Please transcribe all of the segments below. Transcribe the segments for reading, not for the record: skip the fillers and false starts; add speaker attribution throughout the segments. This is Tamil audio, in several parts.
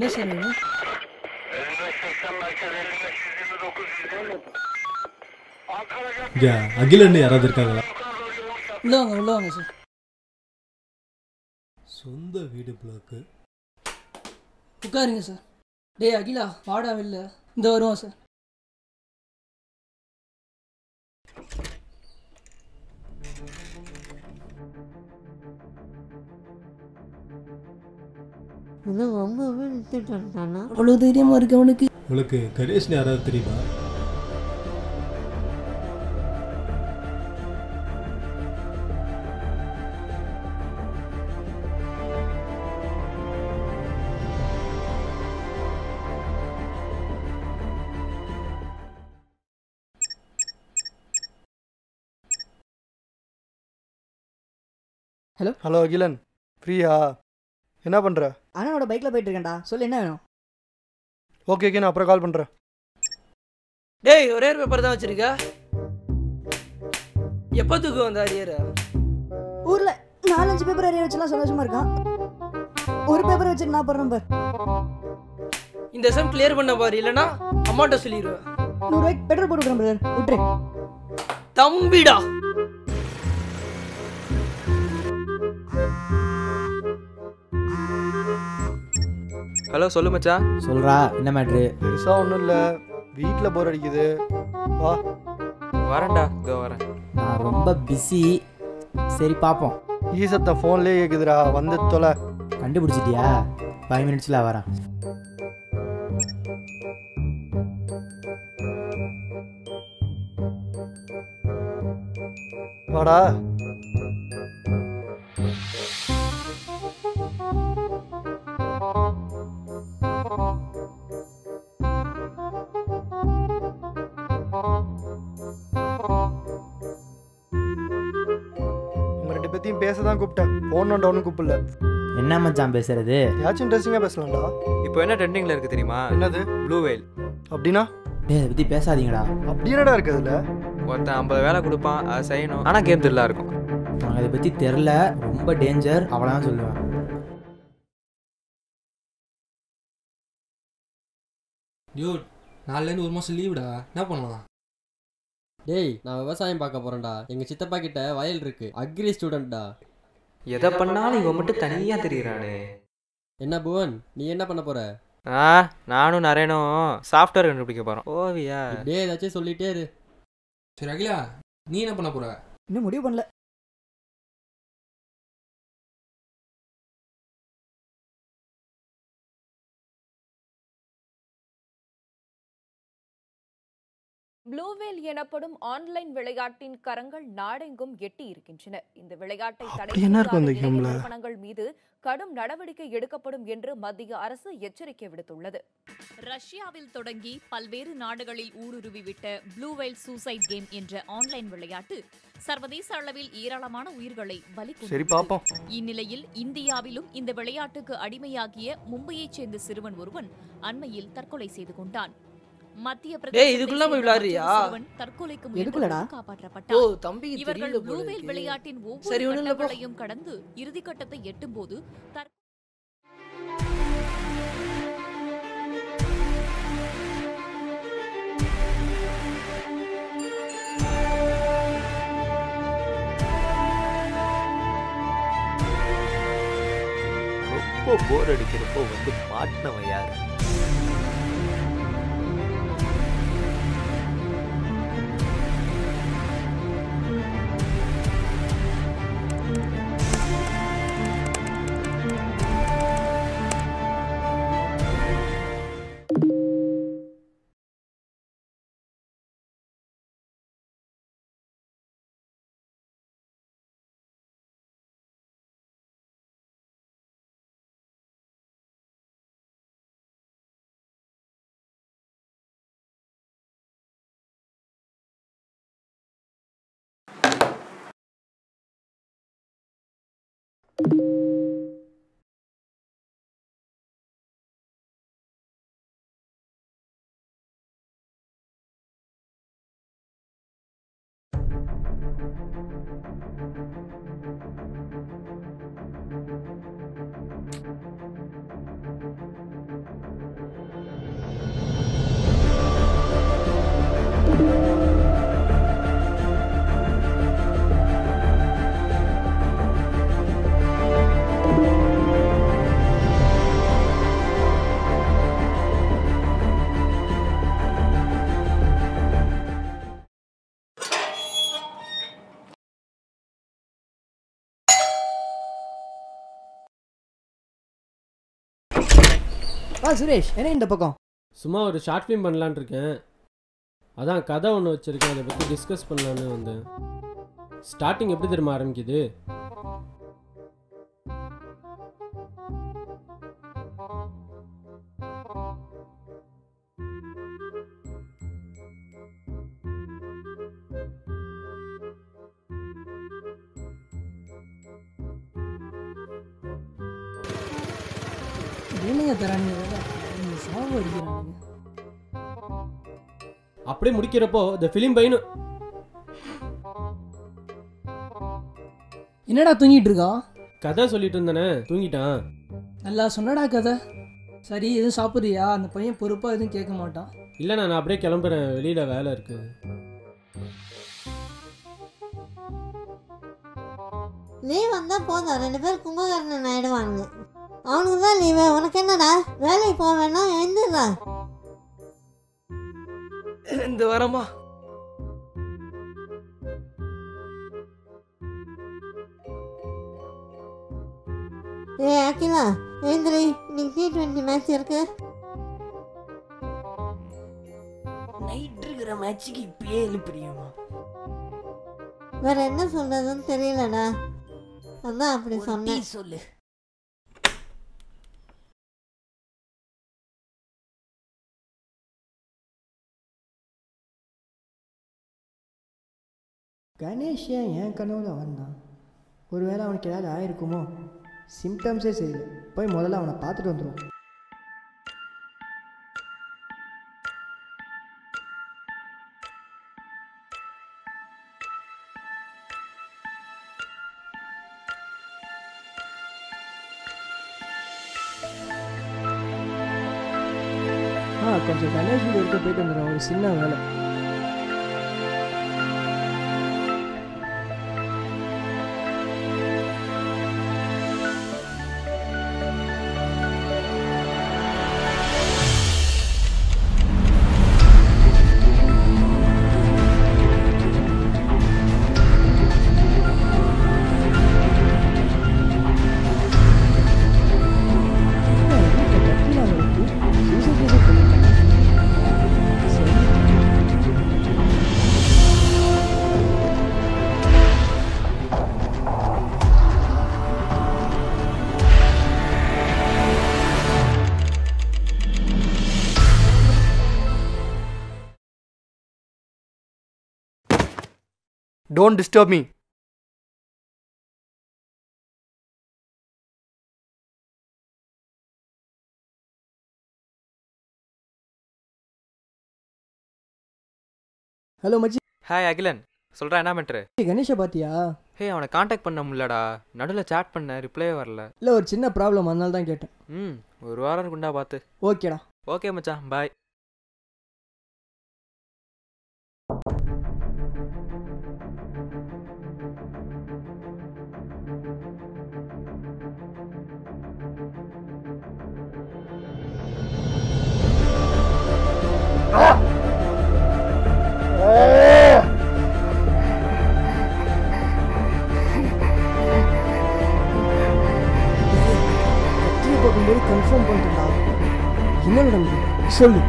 Speaker 1: என்ன சார் வேணும்?
Speaker 2: 5580 merkez 5529
Speaker 3: அகிலன்னு யாராவது இருக்காங்களா?
Speaker 1: உள்ள வாங்க சார்.
Speaker 3: சொந்த வீடு பிளாக்கு.
Speaker 1: உட்காருங்க சார். டேய் அகிலா, வாடா வெளில. இந்த வருவோம் சார். அவ்வளோ தைரியமா இருக்கு அவனுக்கு.
Speaker 3: உங்களுக்கு கணேஷ்னு யாராவது தெரியுமா?
Speaker 4: ஹலோ அகிலன், ஃப்ரீயா? என்ன பண்ணுற?
Speaker 5: அண்ணனோட பைக்கில் போயிட்டு இருக்கேன்டா. சொல்லு என்ன வேணும்?
Speaker 4: ஓகே நான் அப்புறம் கால் பண்ணுறேன்.
Speaker 6: டேய், ஒரே பேப்பர் தான் வச்சிருக்க. எப்போ தூக்கு வந்த அரியர்?
Speaker 5: ஊரில் 4-5 பேப்பர் அரியர் வச்சுலாம் சந்தோஷமா இருக்கான். ஒரு பேப்பர் வச்சுட்டு நான் போடுறேன் பார்.
Speaker 6: இந்த செம் கிளியர் பண்ண பாரு, இல்லைன்னா அம்மாட்ட சொல்லிடுவேன்.
Speaker 5: 100 ரூபாய்க்கு பெட்ரோல் போட்டு விட்றேன் பிரதர், விட்டுரு.
Speaker 6: தம்பிடா.
Speaker 7: ஹலோ, சொல்லு மச்சான்.
Speaker 8: சொல்றா, என்ன மேட்ரு?
Speaker 4: பெருசாக ஒன்றும் இல்லை, வீட்டில் போர் அடிக்குது. வா.
Speaker 7: வரேன்டா, இதோ வரேன்.
Speaker 8: நான் ரொம்ப பிஸி. சரி பார்ப்போம்.
Speaker 4: ஈசத்தை ஃபோன்லேயே கேட்குதுடா, வந்து தொலை.
Speaker 8: கண்டுபிடிச்சிட்டியா? 5 மினிட்ஸில் வரேன்.
Speaker 4: வாடா. பேச தான் கூப்பிட்டேன், ஃபோன் டவுனு கூப்பிடல.
Speaker 8: என்ன மச்சான் பேசுறது?
Speaker 4: ஏதாச்சும் இன்ட்ரெஸ்டிங்காக பேசலாம்டா.
Speaker 7: இப்போ என்ன ட்ரெண்டிங்கில் இருக்குது தெரியுமா?
Speaker 4: என்னது?
Speaker 7: Blue whale.
Speaker 4: அப்படின்னா?
Speaker 8: டே, அதை பற்றி பேசாதீங்கடா.
Speaker 4: அப்படி என்னடா இருக்குது அதில்?
Speaker 7: ஒருத்தன் 50 வேலை கொடுப்பான், அதை செய்யணும். ஆனால் கேம் த்ரில்லாக இருக்கும்.
Speaker 8: நான் அதை பற்றி தெரில, ரொம்ப டேஞ்சர், அவ்வளோதான் சொல்லுவேன்.
Speaker 9: டியூட், நாலுலேருந்து 1 மாதம் லீவுடா, என்ன பண்ணலாம்?
Speaker 10: டேய், நான் விவசாயம் பார்க்க போறேன்டா. எங்க சித்தப்பா கிட்ட வயல் இருக்கு. அக்ரி ஸ்டூடெண்ட்டா.
Speaker 7: எதை பண்ணாலும் இவன் மட்டும் தனியா தெரியுறானே.
Speaker 10: என்ன புவன், நீ என்ன பண்ண போற?
Speaker 7: நானும் நரேனும் சாஃப்ட்வேர் கண்டுபிடிக்க போறோம். ஓவியா,
Speaker 10: டேய் ஏதாச்சும் சொல்லிட்டே இரு.
Speaker 9: சரி அகிலா, நீ என்ன பண்ண போற?
Speaker 5: இன்னும் முடிவு பண்ணல.
Speaker 11: ப்ளூவேல் எனப்படும் ஆன்லைன் விளையாட்டின் கரங்கள் நாடெங்கும் எட்டி இருக்கின்றன. இந்த விளையாட்டை தடை நிறுவனங்கள் மீது கடும் நடவடிக்கை எடுக்கப்படும் என்று மத்திய அரசு எச்சரிக்கை விடுத்துள்ளது.
Speaker 12: ரஷ்யாவில் தொடங்கி பல்வேறு நாடுகளில் ஊடுருவிவிட்ட ப்ளூவேல் சூசைட் கேம் என்ற ஆன்லைன் விளையாட்டு சர்வதேச அளவில் ஏராளமான உயிர்களை பலி கொண்டது. இந்நிலையில் இந்தியாவிலும் இந்த விளையாட்டுக்கு அடிமையாகிய மும்பையைச் சேர்ந்த சிறுவன் ஒருவன் அண்மையில் தற்கொலை செய்து கொண்டான். மத்திய பிரதேச தற்கொலைக்கு முயன்று காப்பாற்றப்பட்டார். இவர்கள் ப்ளூவேல் விளையாட்டின் ஒவ்வொரு கட்டங்களையும் கடந்து இறுதிக்கட்டத்தை எட்டும்போது
Speaker 13: ரொம்ப போர் அடிக்கிறப்போ வந்து மாட்டினவன் யாரு?
Speaker 8: சுரேஷ் என்ன இந்த பக்கம்?
Speaker 14: சும்மா ஒரு ஷார்ட் ஃபிலிம் பண்ணலான்னு இருக்கேன். அதான் கதை ஒன்று வச்சுருக்கேன், அதை பற்றி டிஸ்கஸ் பண்ணலான்னு வந்தேன். ஸ்டார்டிங் எப்படி தெரியுமா ஆரம்பிக்குது?
Speaker 1: என்னங்க தரானுங்க சாவு அடிக்கிறானுங்க.
Speaker 14: அப்படியே முடிக்கிறப்போ இந்த ஃபிலிம் பையனு
Speaker 1: என்னடா தூங்கிட்டு இருக்கான்?
Speaker 14: கதை சொல்லிட்டு இருந்தேனே, தூங்கிட்டான்.
Speaker 1: நல்லா சொன்னடா கதை. சரி எதுவும் சாப்பிட்றியா? அந்த பையன் பொறுப்பாக எதுவும் கேட்க மாட்டான்.
Speaker 14: இல்லைண்ணா, நான் அப்படியே கிளம்புறேன், வெளியில் வேலை இருக்கு.
Speaker 15: லீவ் வந்தால் போதும், 2 பேர் கும்பகர்ணன் ஆயிடுவானுங்க. அவனுக்கு தான் லீவு, உனக்கு என்னடா? வேலைக்கு போக வேணாம், எழுந்துடா.
Speaker 6: இந்த வரமா
Speaker 15: அகிலா எழுந்திரி, இன்னைக்கு T20 மேட்ச் இருக்கு.
Speaker 6: நைட் இருக்கிற மேட்சுக்கு இப்பயே எழுப்புறியாமா?
Speaker 15: வேற என்ன சொல்றதுன்னு தெரியலடா, அதான் அப்படி சொன்னேன்.
Speaker 6: சொல்லு.
Speaker 8: கணேஷ் ஏன் என் கனவுல வந்தான்? ஒருவேளை அவனுக்கு ஏதாவது ஆயிருக்குமோ? சிம்டம்ஸே சரியில்லை. போய் முதல்ல அவனை பார்த்துட்டு வந்துடுவோம். கொஞ்சம் கணேஷ் வீடு இருக்க போயிட்டு வந்துடுறோம், ஒரு சின்ன வேலை.
Speaker 4: Don't disturb me.
Speaker 8: ஹலோ மச்சி.
Speaker 7: ஹாய் அகிலன், சொல்கிறா என்ன பண்ணுற?
Speaker 8: கணேஷை பார்த்தியா?
Speaker 7: ஹே, அவனை காண்டாக்ட் பண்ண முடியலடா. நடுவில் சேட் பண்ண, ரிப்ளையே வரல.
Speaker 8: இல்லை, ஒரு சின்ன ப்ராப்ளம், அதனால தான் கேட்டேன்.
Speaker 7: ஒரு வாரம் இருக்குண்டா பார்த்து.
Speaker 8: ஓகேடா.
Speaker 7: ஓகே மச்சான், பாய்.
Speaker 8: கன்ஃபார்ம் பண்ணிட்டா என்ன நடந்தது சொல்லு.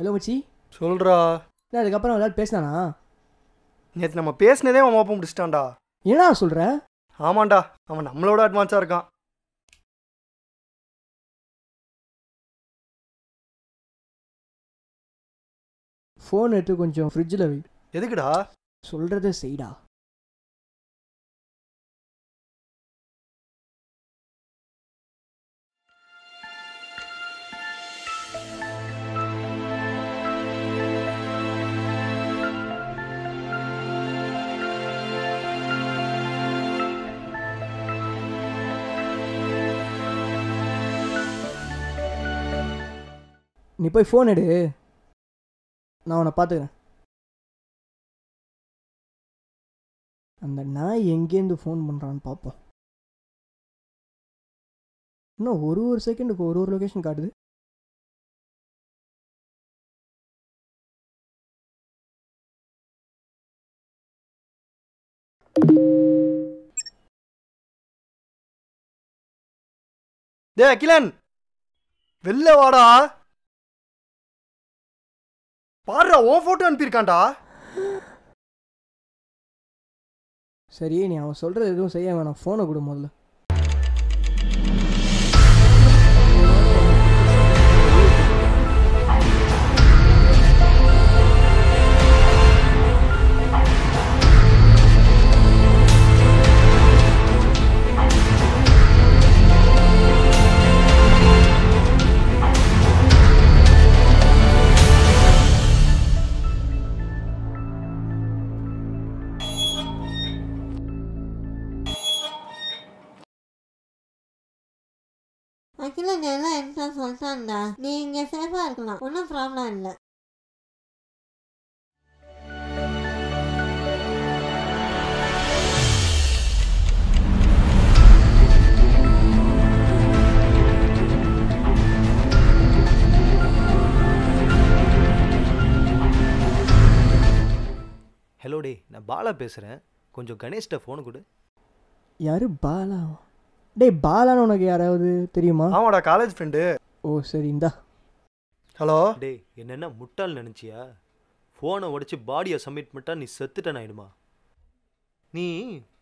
Speaker 8: ஹலோ மச்சி.
Speaker 4: சொல்கிறா.
Speaker 8: இல்லை அதுக்கப்புறம் ஏதாவது பேசினானா?
Speaker 4: நேற்று நம்ம பேசினதே அவன் ஓப்பன் முடிச்சிட்டான்டா.
Speaker 8: ஏன்னா சொல்கிற?
Speaker 4: ஆமாண்டா, அவன் நம்மளோட அட்வான்ஸாக இருக்கான்.
Speaker 8: ஃபோன் எடுத்து கொஞ்சம் ஃப்ரிட்ஜில் வை.
Speaker 4: எதுக்குடா?
Speaker 8: சொல்கிறத செய்டா. நீ போய் ஃபோன் எடு, நான் உன்னை பார்த்துக்கிறேன். அந்த நாய் எங்கேருந்து ஃபோன் பண்ணுறான்னு பார்ப்போம். இன்னும் ஒரு செகண்டுக்கு ஒரு லொக்கேஷன் காட்டுது.
Speaker 4: டேய் அகிலன், வெளில வாடா. பாருடா, உன் ஃபோட்டோ அனுப்பியிருக்கான்டா.
Speaker 8: சரி, நீ அவன் சொல்கிறது எதுவும் செய்ய வேணாம், ஃபோனை கொடு முதல்ல.
Speaker 15: அகிலன் எல்லாம் என்ன சொல்லிட்டான்டா. நீ இங்கே சேஃபாக இருக்கலாம், ஒன்றும் ப்ராப்ளம் இல்லை.
Speaker 13: ஹலோ டே, நான் பாலா பேசுகிறேன். கொஞ்சம் கணேஷ்ட ஃபோனு கொடு.
Speaker 8: யாரு பாலா? டேய், பாலான்னு உனக்கு யாராவது தெரியுமா?
Speaker 4: ஆமாடா, காலேஜ் ஃப்ரெண்டு.
Speaker 8: ஓ சரி, இந்தா.
Speaker 4: ஹலோ.
Speaker 13: டே, என்னென்ன முட்டாள் நினச்சியா? ஃபோனை உடச்சி பாடியை சப்மிட் பண்ணிட்டா நீ செத்துட்டன் ஆயிடுமா? நீ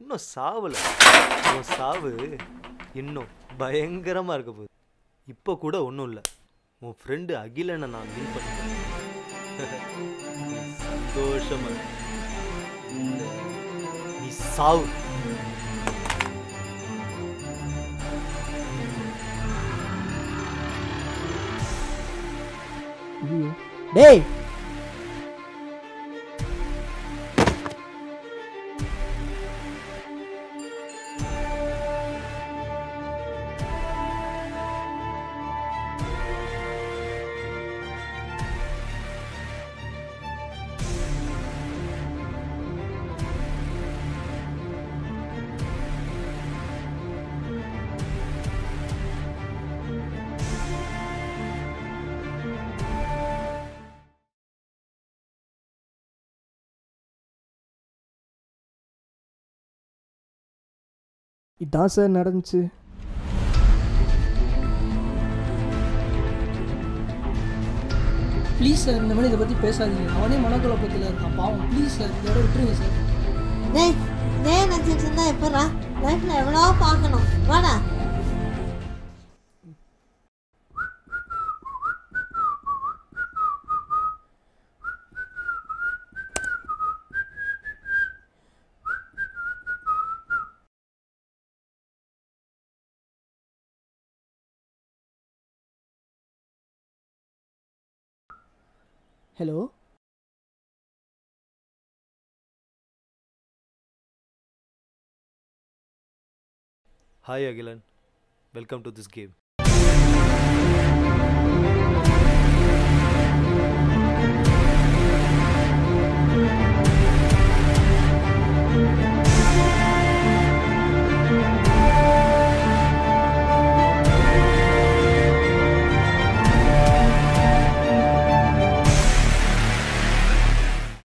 Speaker 13: இன்னும் சாவலை. உன் சாவு இன்னும் பயங்கரமாக இருக்க போகுது. இப்போ கூட ஒன்றும் இல்லை, உன் ஃப்ரெண்டு அகிலனை நான் மீட் பண்ணேன். சந்தோஷமா நீ சாவு.
Speaker 8: டேய், இதான் சார் நடந்துச்சு.
Speaker 1: ப்ளீஸ் சார், இந்த மாதிரி இதை பற்றி பேசாதீங்க. அவனே மனக்குழப்பத்தில் இருக்கான் பாவம். ப்ளீஸ் சார், இதோட விட்டுருங்க சார்.
Speaker 15: டேய் நினச்சிட்டு இருந்தா எப்படா? லைஃப்பில் எவ்வளோ பார்க்கணும், வாடா.
Speaker 8: Hello.
Speaker 13: Hi Akilan, welcome to this game.